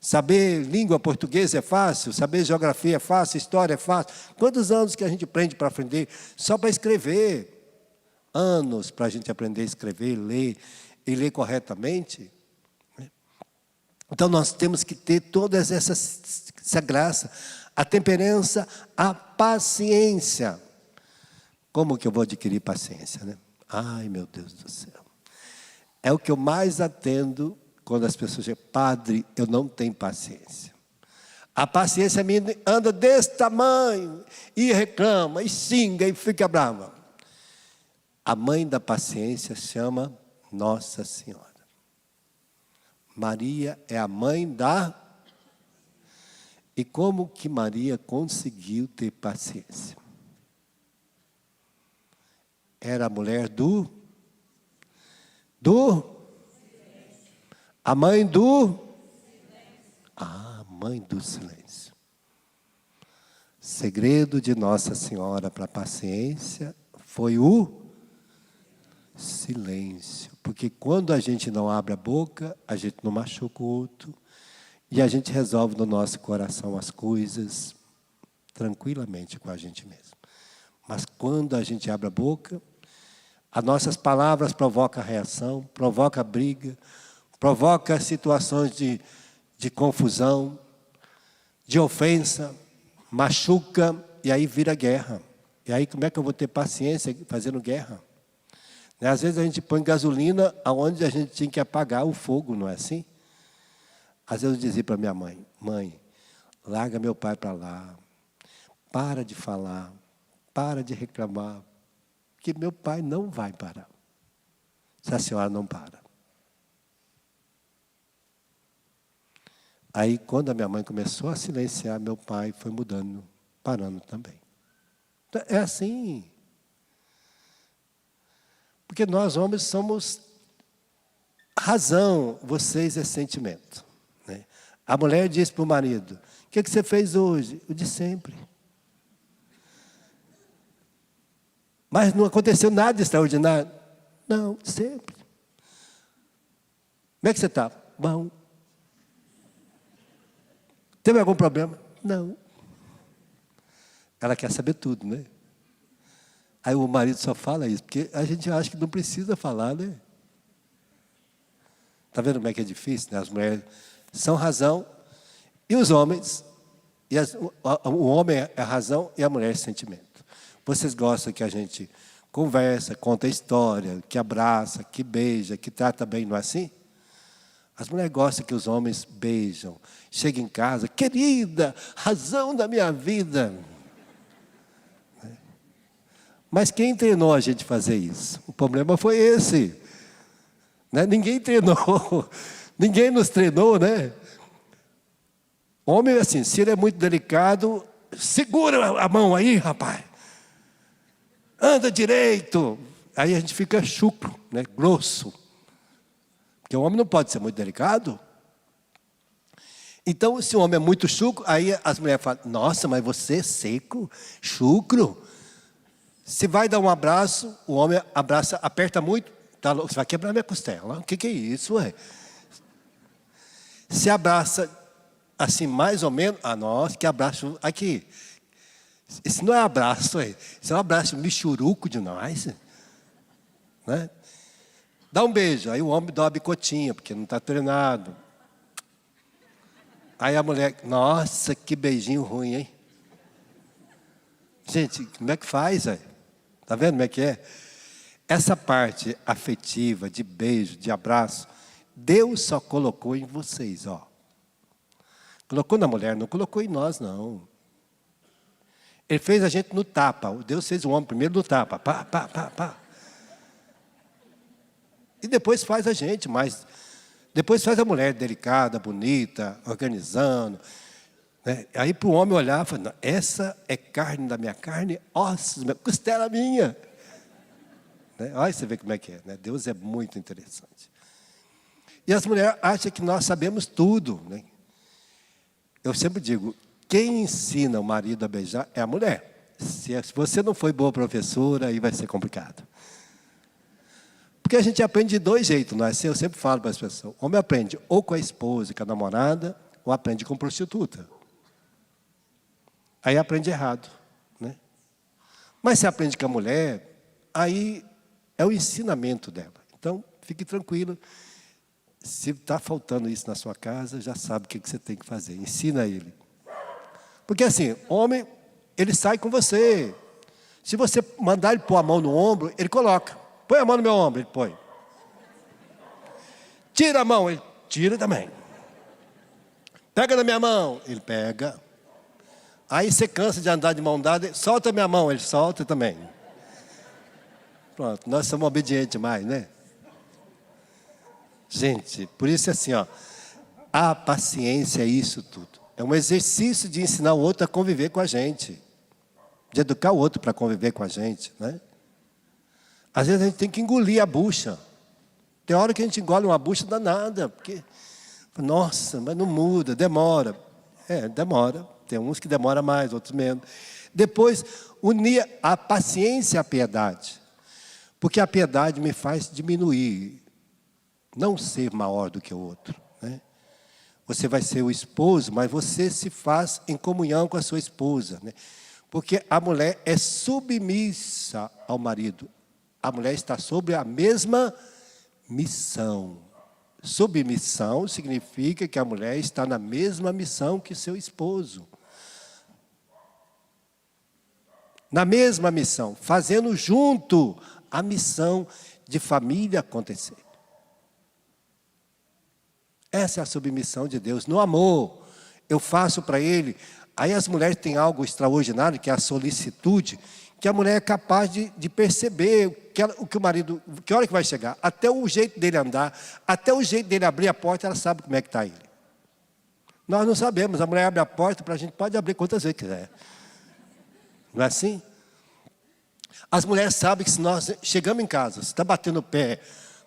Saber língua portuguesa é fácil, saber geografia é fácil, história é fácil. Quantos anos que a gente prende para aprender? Só para escrever. Anos para a gente aprender a escrever, ler e ler corretamente. Então nós temos que ter toda essa graça, a temperança, a paciência. Como que eu vou adquirir paciência, né? Ai, meu Deus do céu. É o que eu mais atendo quando as pessoas dizem, padre, eu não tenho paciência. A paciência minha anda desse tamanho, e reclama, e xinga, e fica brava. A mãe da paciência chama Nossa Senhora. Maria é a mãe da... E como que Maria conseguiu ter paciência? Era a mulher a mãe mãe do silêncio. Segredo de Nossa Senhora para a paciência foi o silêncio. Porque quando a gente não abre a boca, a gente não machuca o outro. E a gente resolve no nosso coração as coisas tranquilamente com a gente mesmo. Mas quando a gente abre a boca, as nossas palavras provocam reação, provocam briga, provocam situações de confusão, de ofensa, machuca, e aí vira guerra. E aí como é que eu vou ter paciência fazendo guerra? Às vezes a gente põe gasolina onde a gente tinha que apagar o fogo, não é assim? Às vezes eu dizia para minha mãe, mãe, larga meu pai para lá, para de falar, para de reclamar, que meu pai não vai parar, se a senhora não para. Aí, quando a minha mãe começou a silenciar, meu pai foi mudando, parando também. É assim. Porque nós, homens, somos razão, vocês é sentimento. Né? A mulher diz para o marido, o que você fez hoje? O de sempre. Mas não aconteceu nada extraordinário? Não, sempre. Como é que você está? Bom. Teve algum problema? Não. Ela quer saber tudo, né? Aí o marido só fala isso, porque a gente acha que não precisa falar, né? Está vendo como é que é difícil? Né? As mulheres são razão, e os homens, o homem é a razão e a mulher é sentimento. Vocês gostam que a gente conversa, conta história, que abraça, que beija, que trata bem, não é assim? As mulheres gostam que os homens beijam. Chega em casa, querida, razão da minha vida. Mas quem treinou a gente a fazer isso? O problema foi esse. Né? Ninguém treinou. Ninguém nos treinou, né? Homem, assim, se ele é muito delicado, segura a mão aí, rapaz. Anda direito. Aí a gente fica chucro, né? Grosso. Porque o homem não pode ser muito delicado. Então, se o homem é muito chucro, aí as mulheres falam, nossa, mas você é seco, chucro. Se vai dar um abraço, o homem abraça, aperta muito, tá, você vai quebrar minha costela. O que é isso, ué? Se abraça assim, mais ou menos, nossa, que abraço, aqui. Isso não é abraço, ué. Isso é um abraço michuruco de nós. Né? Dá um beijo, aí o homem dá uma bicotinha, porque não está treinado. Aí a mulher, nossa, que beijinho ruim, hein? Gente, como é que faz, velho? Está vendo como é que é? Essa parte afetiva, de beijo, de abraço, Deus só colocou em vocês, ó. Colocou na mulher, não colocou em nós, não. Ele fez a gente no tapa. Deus fez o homem primeiro no tapa. Pá, pá, pá, pá. E depois faz a gente, mas... Depois faz a mulher delicada, bonita, organizando. Né? Aí para o homem olhar e falar, essa é carne da minha carne, ossos, costela minha. Né? Olha, você vê como é que é. Né? Deus é muito interessante. E as mulheres acham que nós sabemos tudo. Né? Eu sempre digo, quem ensina o marido a beijar é a mulher. Se você não foi boa professora, aí vai ser complicado. Porque a gente aprende de dois jeitos, não é assim? Eu sempre falo para as pessoas. O homem aprende ou com a esposa, com a namorada, ou aprende com prostituta. Aí aprende errado, né? Mas se aprende com a mulher, aí é o ensinamento dela. Então, fique tranquilo. Se está faltando isso na sua casa, já sabe o que você tem que fazer. Ensina ele. Porque assim, homem, ele sai com você. Se você mandar ele pôr a mão no ombro, ele coloca. Põe a mão no meu ombro, ele põe. Tira a mão, ele tira também. Pega na minha mão, ele pega. Aí você cansa de andar de mão dada, solta a minha mão, ele solta também. Pronto, nós somos obedientes demais, né? Gente, por isso é assim, ó, a paciência é isso tudo. É um exercício de ensinar o outro a conviver com a gente. De educar o outro para conviver com a gente, né? Às vezes a gente tem que engolir a bucha. Tem hora que a gente engole uma bucha danada, porque, nossa, mas não muda, demora. Demora. Tem uns que demora mais, outros menos. Depois, unir a paciência à piedade. Porque a piedade me faz diminuir, não ser maior do que o outro, né? Você vai ser o esposo, mas você se faz em comunhão com a sua esposa, né? Porque a mulher é submissa ao marido. A mulher está sobre a mesma missão. Submissão significa que a mulher está na mesma missão que seu esposo. Na mesma missão, fazendo junto a missão de família acontecer. Essa é a submissão de Deus. No amor, eu faço para ele. Aí as mulheres têm algo extraordinário, que é a solicitude, que a mulher é capaz de perceber o que o marido, que hora que vai chegar. Até o jeito dele andar, até o jeito dele abrir a porta, ela sabe como é que está ele. Nós não sabemos, a mulher abre a porta para a gente, pode abrir quantas vezes quiser. Não é assim? As mulheres sabem que se nós chegamos em casa, se está batendo o pé,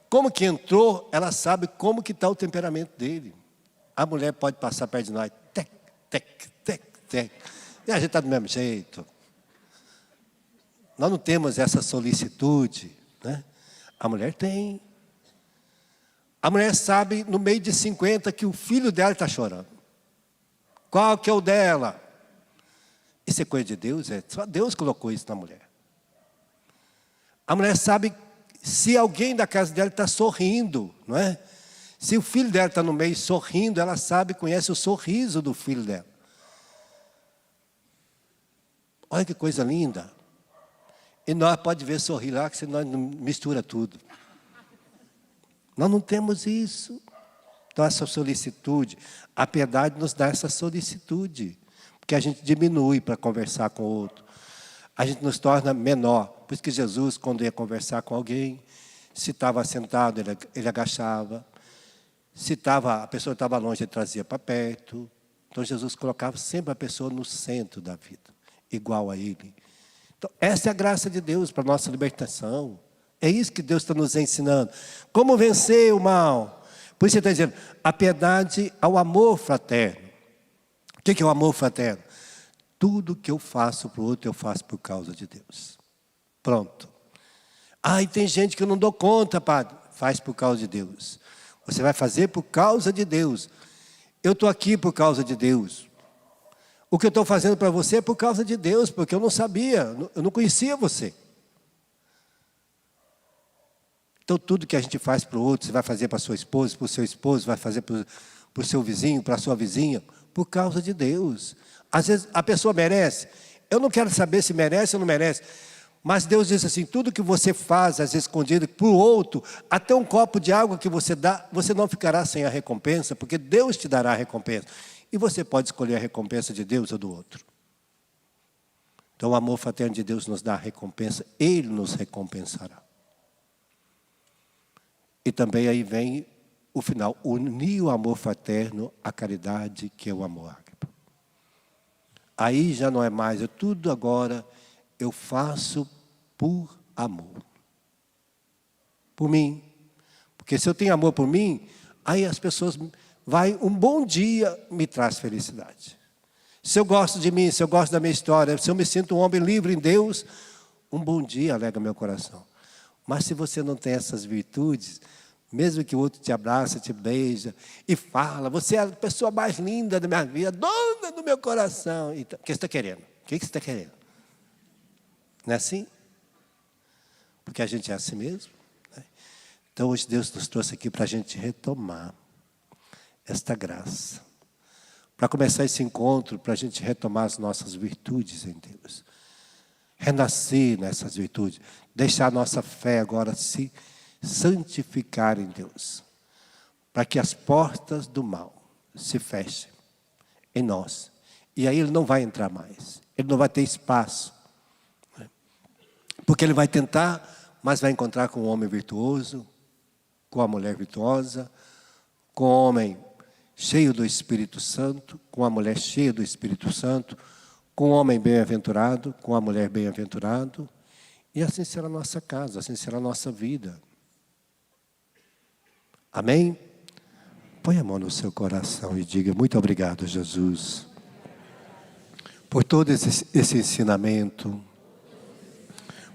como que entrou, ela sabe como que está o temperamento dele. A mulher pode passar perto de nós, tec, tec, tec, tec, e a gente está do mesmo jeito. Nós não temos essa solicitude, né? A mulher tem. A mulher sabe, no meio de 50, que o filho dela está chorando. Qual que é o dela? Isso é coisa de Deus, só Deus colocou isso na mulher. A mulher sabe se alguém da casa dela está sorrindo, não é? Se o filho dela está no meio sorrindo, ela sabe, conhece o sorriso do filho dela. Olha que coisa linda. E nós pode ver sorrir lá, que senão nós mistura tudo. Nós não temos isso. Então essa solicitude, a piedade nos dá essa solicitude. Porque a gente diminui para conversar com o outro. A gente nos torna menor. Por isso que Jesus, quando ia conversar com alguém, se estava sentado, ele agachava. Se a pessoa estava longe, ele trazia para perto. Então Jesus colocava sempre a pessoa no centro da vida, igual a ele. Então, essa é a graça de Deus para a nossa libertação. É isso que Deus está nos ensinando. Como vencer o mal? Por isso ele está dizendo, a piedade ao amor fraterno. O que é o amor fraterno? Tudo que eu faço para o outro, eu faço por causa de Deus. Pronto. E tem gente que eu não dou conta, padre. Faz por causa de Deus. Você vai fazer por causa de Deus. Eu estou aqui por causa de Deus. O que eu estou fazendo para você é por causa de Deus, porque eu não sabia, eu não conhecia você. Então tudo que a gente faz para o outro, você vai fazer para a sua esposa, para o seu esposo, vai fazer para o seu vizinho, para a sua vizinha, por causa de Deus. Às vezes a pessoa merece. Eu não quero saber se merece ou não merece. Mas Deus diz assim, tudo que você faz, às vezes escondido, para o outro, até um copo de água que você dá, você não ficará sem a recompensa, porque Deus te dará a recompensa. E você pode escolher a recompensa de Deus ou do outro. Então o amor fraterno de Deus nos dá a recompensa, Ele nos recompensará. E também aí vem o final, unir o amor fraterno à caridade, que é o amor ágape. Aí já não é mais, tudo agora eu faço por amor. Por mim. Porque se eu tenho amor por mim, aí as pessoas... um bom dia me traz felicidade. Se eu gosto de mim, se eu gosto da minha história, se eu me sinto um homem livre em Deus, um bom dia alegra meu coração. Mas se você não tem essas virtudes, Mesmo que o outro te abraça, te beija e fala, você é a pessoa mais linda da minha vida, dona do meu coração. Então, o que você está querendo? O que você está querendo? Não é assim? Porque a gente é assim mesmo. Né? Então hoje Deus nos trouxe aqui para a gente retomar esta graça. Para começar esse encontro, para a gente retomar as nossas virtudes em Deus. Renascer nessas virtudes. Deixar a nossa fé agora se santificar em Deus. Para que as portas do mal se fechem em nós. E aí ele não vai entrar mais. Ele não vai ter espaço. Porque ele vai tentar, mas vai encontrar com um homem virtuoso, com a mulher virtuosa, com o homem cheio do Espírito Santo, com a mulher cheia do Espírito Santo, com o homem bem-aventurado, com a mulher bem-aventurado. E assim será a nossa casa, assim será a nossa vida. Amém? Põe a mão no seu coração e diga: muito obrigado, Jesus, por todo esse ensinamento,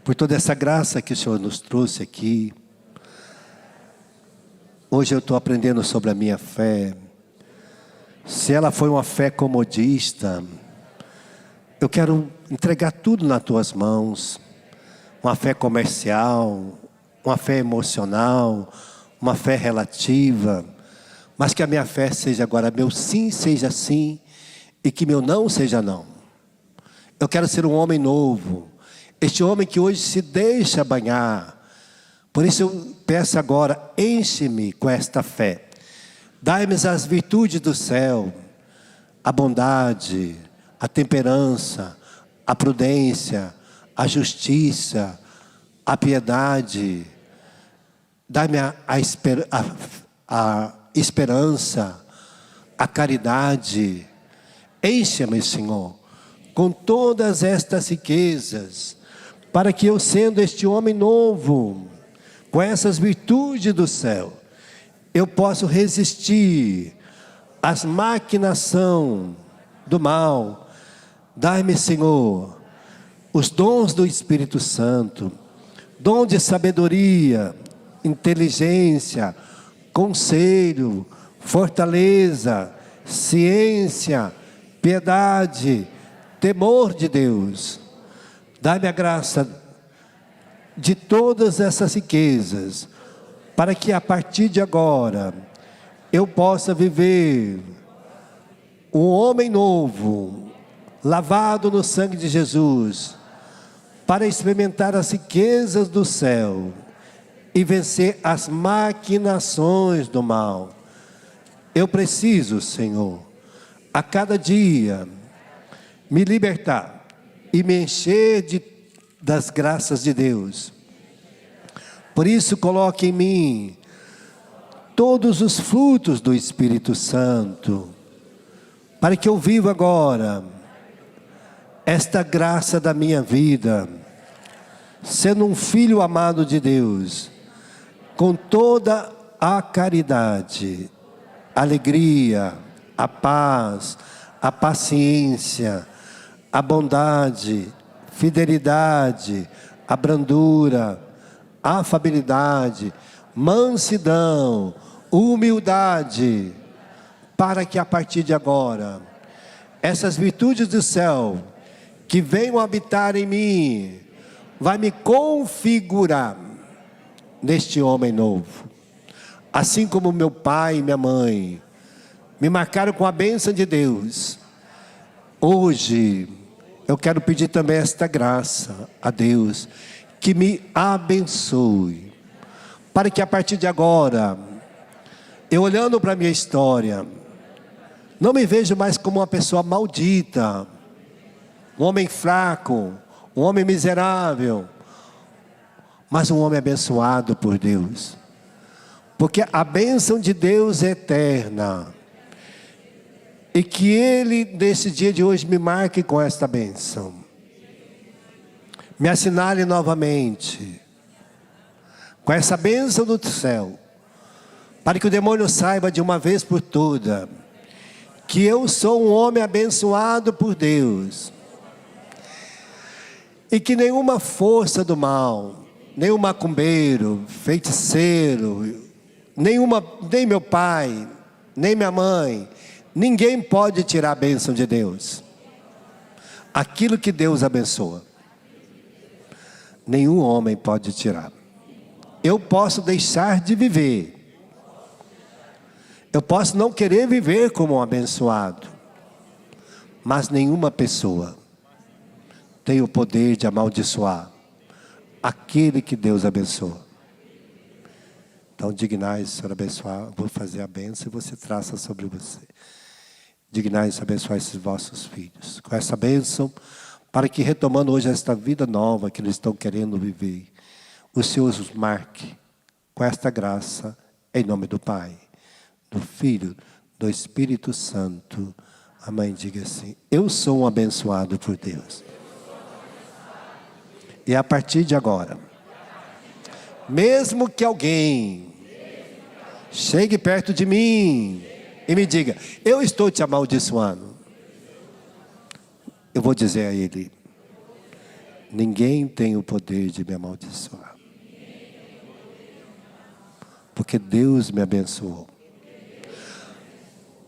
por toda essa graça que o Senhor nos trouxe aqui. Hoje eu estou aprendendo sobre a minha fé. Se ela foi uma fé comodista, eu quero entregar tudo nas tuas mãos. Uma fé comercial, uma fé emocional, uma fé relativa. Mas que a minha fé seja agora, meu sim seja sim, e que meu não seja não. Eu quero ser um homem novo. Este homem que hoje se deixa banhar. Por isso eu peço agora, enche-me com esta fé. Dai-me as virtudes do céu, a bondade, a temperança, a prudência, a justiça, a piedade. Dai-me a esperança, a caridade. Enche-me, Senhor, com todas estas riquezas, para que eu, sendo este homem novo, com essas virtudes do céu, eu posso resistir às maquinações do mal. Dai-me, Senhor, os dons do Espírito Santo, dom de sabedoria, inteligência, conselho, fortaleza, ciência, piedade, temor de Deus. Dai-me a graça de todas essas riquezas, para que a partir de agora eu possa viver um homem novo, lavado no sangue de Jesus, para experimentar as riquezas do céu e vencer as maquinações do mal. Eu preciso, Senhor, a cada dia me libertar e me encher das graças de Deus. Por isso coloque em mim todos os frutos do Espírito Santo, para que eu viva agora esta graça da minha vida, sendo um filho amado de Deus, com toda a caridade, a alegria, a paz, a paciência, a bondade, fidelidade, a brandura, a afabilidade, mansidão, humildade, para que a partir de agora, essas virtudes do céu, que venham habitar em mim, vai me configurar neste homem novo. Assim como meu pai e minha mãe me marcaram com a bênção de Deus, hoje eu quero pedir também esta graça a Deus, que me abençoe, para que a partir de agora, eu olhando para a minha história, não me vejo mais como uma pessoa maldita, um homem fraco, um homem miserável, mas um homem abençoado por Deus. Porque a bênção de Deus é eterna. E que Ele, nesse dia de hoje, me marque com esta bênção. Me assinale novamente com essa bênção do céu, para que o demônio saiba de uma vez por todas que eu sou um homem abençoado por Deus, e que nenhuma força do mal, nenhum macumbeiro, feiticeiro, nem meu pai, nem minha mãe, ninguém pode tirar a bênção de Deus. Aquilo que Deus abençoa, nenhum homem pode tirar. Eu posso deixar de viver. Eu posso não querer viver como um abençoado. Mas nenhuma pessoa tem o poder de amaldiçoar aquele que Deus abençoa. Então, dignai-se, Senhor, abençoar. Vou fazer a bênção e você traça sobre você. Dignai-se, abençoar esses vossos filhos. Com essa bênção, para que retomando hoje esta vida nova que eles estão querendo viver, o Senhor os marque com esta graça, em nome do Pai, do Filho, do Espírito Santo. A mãe diga assim: eu sou um abençoado por Deus. E a partir de agora, mesmo que alguém chegue perto de mim e me diga: eu estou te amaldiçoando, eu vou dizer a ele: ninguém tem o poder de me amaldiçoar, porque Deus me abençoou.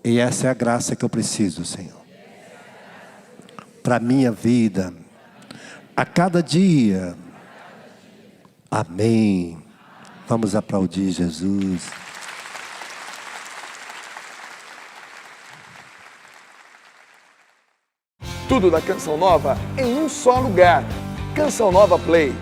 E essa é a graça que eu preciso, Senhor, para a minha vida, a cada dia. Amém. Vamos aplaudir Jesus. Tudo da Canção Nova em um só lugar. Canção Nova Play.